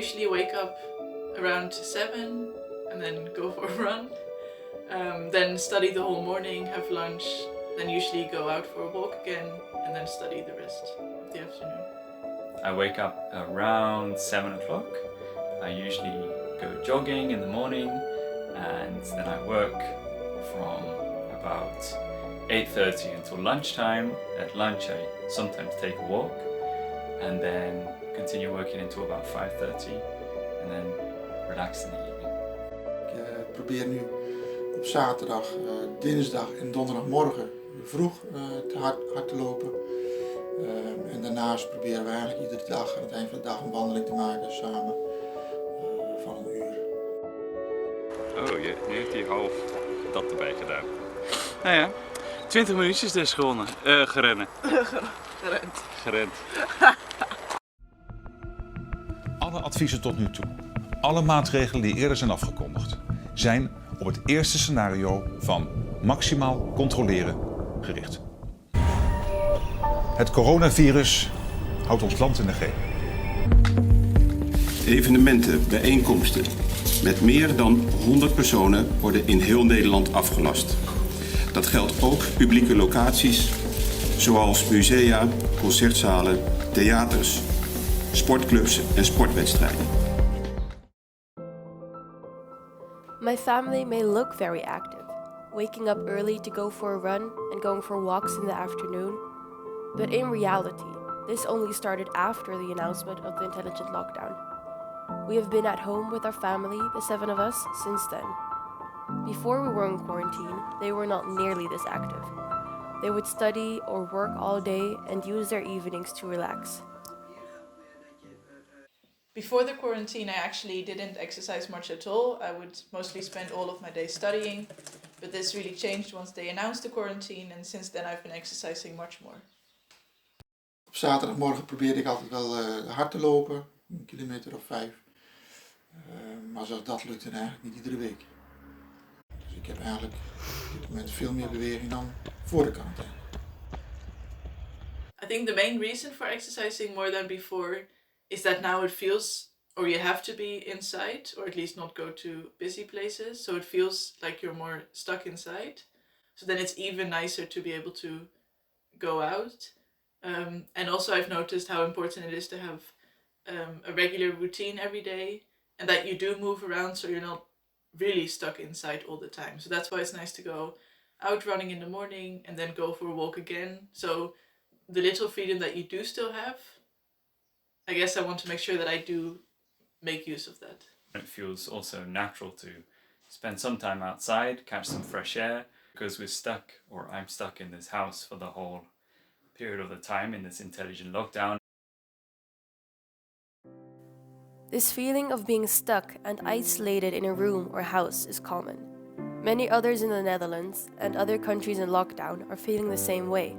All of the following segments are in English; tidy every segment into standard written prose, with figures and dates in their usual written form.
usually wake up around 7 and then go for a run. Then study the whole morning, have lunch, then usually go out for a walk again, and then study the rest of the afternoon. I wake up around 7 o'clock. I usually go jogging in the morning, and then I work from about 8:30 until lunchtime. At lunch I sometimes take a walk, and then continue working until about 5:30, and then relax in the evening. Ik probeer nu op zaterdag, dinsdag en donderdagmorgen vroeg hard te lopen. En daarnaast proberen we eigenlijk iedere dag aan het eind van de dag een wandeling te maken samen van een uur. Oh, nu heeft hij half dat erbij gedaan. Nou ja, 20 minuutjes dus gewonnen. Gerennen. Gerend. Alle adviezen tot nu toe, alle maatregelen die eerder zijn afgekondigd, zijn op het eerste scenario van maximaal controleren gericht. Het coronavirus houdt ons land in de greep. Evenementen, bijeenkomsten met meer dan 100 personen worden in heel Nederland afgelast. Dat geldt ook publieke locaties zoals musea, concertzalen, theaters, sportclubs en sportwedstrijden. My family may look very active, waking up early to go for a run and going for walks in the afternoon. But in reality, this only started after the announcement of the intelligent lockdown. We have been at home with our family, the 7 of us, since then. Before we were in quarantine, they were not nearly this active. They would study or work all day and use their evenings to relax. Before the quarantine, I actually didn't exercise much at all. I would mostly spend all of my days studying, but this really changed once they announced the quarantine, and since then I've been exercising much more. Op zaterdagmorgen probeerde ik altijd wel hard te lopen, 1 kilometer of 5. Maar zelfs dat lukte eigenlijk niet iedere week. Dus ik heb eigenlijk op dit moment veel meer beweging dan voor de quarantaine. I think the main reason for exercising more than before is that now it feels, or you have to be inside, or at least not go to busy places. So it feels like you're more stuck inside. So then it's even nicer to be able to go out. And also I've noticed how important it is to have a regular routine every day, and that you do move around so you're not really stuck inside all the time. So that's why it's nice to go out running in the morning and then go for a walk again. So the little freedom that you do still have, I guess I want to make sure that I do make use of that. It feels also natural to spend some time outside, catch some fresh air, because we're stuck, or I'm stuck in this house for the whole period of the time in this intelligent lockdown. This feeling of being stuck and isolated in a room or house is common. Many others in the Netherlands and other countries in lockdown are feeling the same way.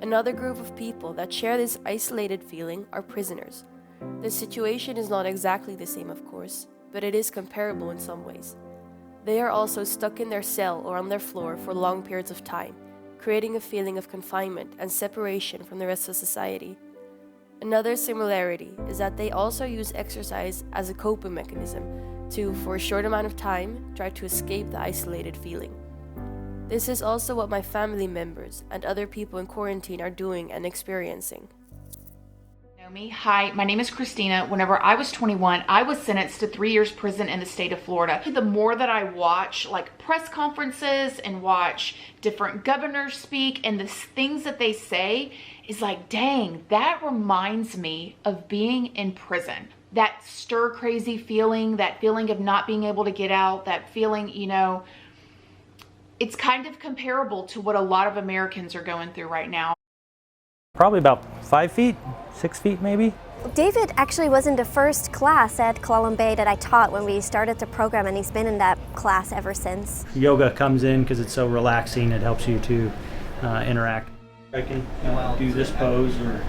Another group of people that share this isolated feeling are prisoners. The situation is not exactly the same, of course, but it is comparable in some ways. They are also stuck in their cell or on their floor for long periods of time, creating a feeling of confinement and separation from the rest of society. Another similarity is that they also use exercise as a coping mechanism to, for a short amount of time, try to escape the isolated feeling. This is also what my family members and other people in quarantine are doing and experiencing. Hi, my name is Christina. Whenever I was 21, I was sentenced to 3 years prison in the state of Florida. The more that I watch like press conferences and watch different governors speak and the things that they say is like, dang, that reminds me of being in prison. That stir crazy feeling, that feeling of not being able to get out, that feeling, it's kind of comparable to what a lot of Americans are going through right now. Probably about 5 feet, 6 feet maybe. David actually was in the first class at Clallam that I taught when we started the program, and he's been in that class ever since. Yoga comes in because it's so relaxing. It helps you to interact. I can do this pose or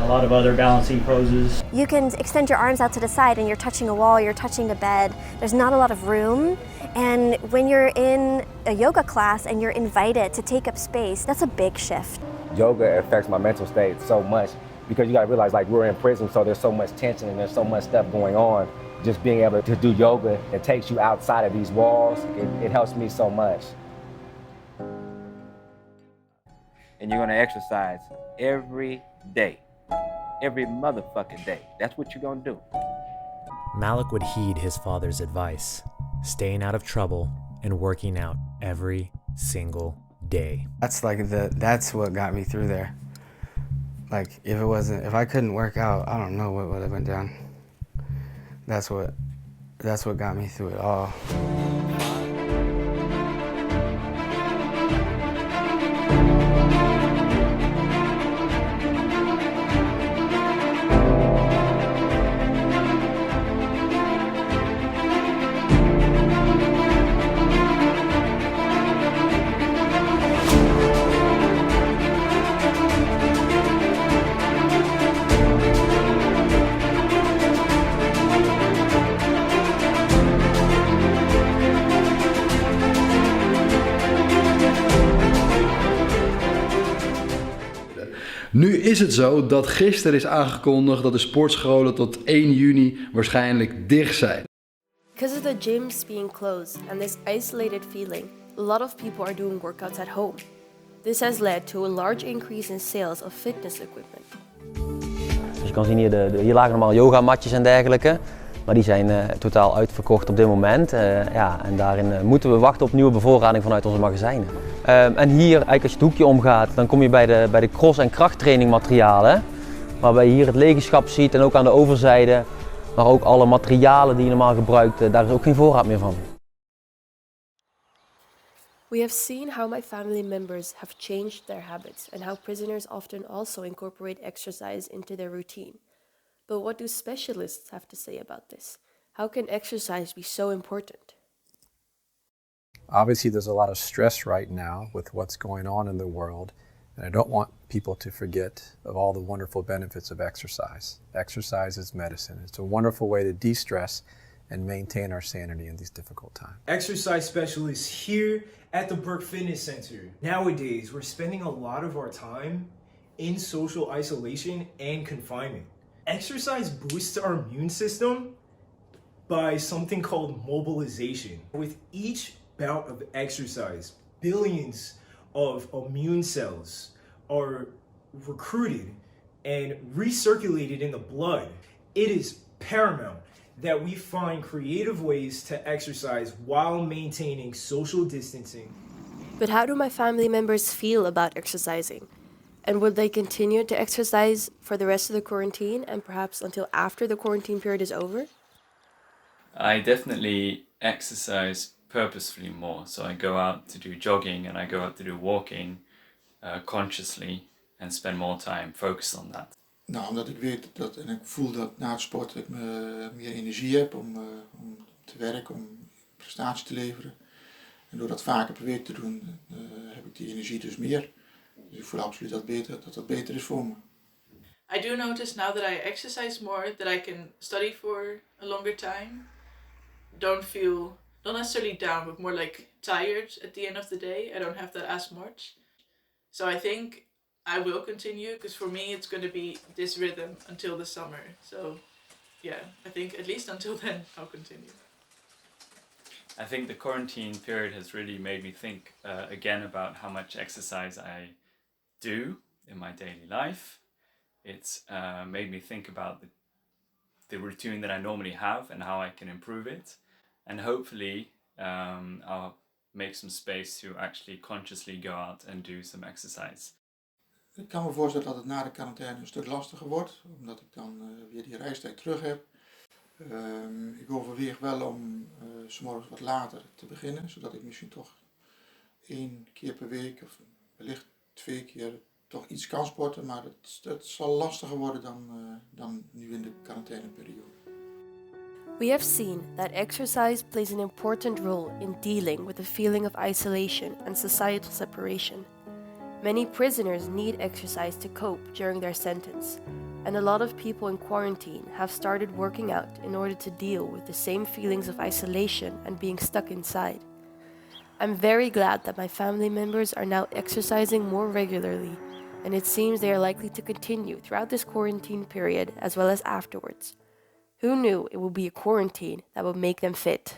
a lot of other balancing poses. You can extend your arms out to the side and you're touching a wall, you're touching the bed. There's not a lot of room. And when you're in a yoga class and you're invited to take up space, that's a big shift. Yoga affects my mental state so much because you gotta realize like we're in prison, so there's so much tension and there's so much stuff going on. Just being able to do yoga, it takes you outside of these walls. It helps me so much. And you're gonna exercise every day. Every motherfucking day. That's what you're gonna do. Malik would heed his father's advice, staying out of trouble and working out every single day. That's what got me through there. Like if I couldn't work out, I don't know what would have been done. That's what got me through it all. Nu is het zo dat gisteren is aangekondigd dat de sportscholen tot 1 juni waarschijnlijk dicht zijn. Because of the gyms being closed and this isolated feeling, a lot of people are doing workouts at home. This has led to a large increase in sales of fitness equipment. Dus je kan zien hier, hier lagen normaal yogamatjes en dergelijke. Maar die zijn totaal uitverkocht op dit moment. En daarin moeten we wachten op nieuwe bevoorrading vanuit onze magazijnen. En hier, eigenlijk als je het hoekje omgaat, dan kom je bij de cross- en krachttrainingmaterialen. Waarbij je hier het legerschap ziet en ook aan de overzijde. Maar ook alle materialen die je normaal gebruikt, daar is ook geen voorraad meer van. We have seen how my family members have changed their habits and how prisoners often also incorporate exercise into their routine. But what do specialists have to say about this? How can exercise be so important? Obviously, there's a lot of stress right now with what's going on in the world, and I don't want people to forget of all the wonderful benefits of exercise. Exercise is medicine. It's a wonderful way to de-stress and maintain our sanity in these difficult times. Exercise specialists here at the Burke Fitness Center. Nowadays, we're spending a lot of our time in social isolation and confinement. Exercise boosts our immune system by something called mobilization. With each bout of exercise, billions of immune cells are recruited and recirculated in the blood. It is paramount that we find creative ways to exercise while maintaining social distancing. But how do my family members feel about exercising? And will they continue to exercise for the rest of the quarantine and perhaps until after the quarantine period is over? I definitely exercise purposefully more. So I go out to do jogging and I go out to do walking consciously and spend more time focused on that. Nou, omdat ik weet dat en ik voel dat na het sporten ik meer energie heb om te werken, om prestatie te leveren. En door dat vaker proberen te doen, heb ik die energie dus meer. Dus ik voel absoluut dat dat beter is voor me. I do notice now that I exercise more that I can study for a longer time. Don't feel, not necessarily down, but more like tired at the end of the day. I don't have that as much. So I think I will continue because for me it's going to be this rhythm until the summer. So yeah, I think at least until then I'll continue. I think the quarantine period has really made me think again about how much exercise I do in my daily life. It's made me think about the routine that I normally have and how I can improve it. And hopefully I'll make some space to actually consciously go out and do some exercise. Ik kan me voorstellen dat het na de quarantaine een stuk lastiger wordt, omdat ik dan weer die reistijd terug heb. Ik overweeg wel om 's morgens wat later te beginnen, zodat ik misschien toch 1 keer per week of wellicht 2 keer toch iets kan sporten, maar het zal lastiger worden dan nu in de quarantaineperiode. We have seen that exercise plays an important role in dealing with the feeling of isolation and societal separation. Many prisoners need exercise to cope during their sentence, and a lot of people in quarantine have started working out in order to deal with the same feelings of isolation and being stuck inside. I'm very glad that my family members are now exercising more regularly, and it seems they are likely to continue throughout this quarantine period as well as afterwards. Who knew it would be a quarantine that would make them fit?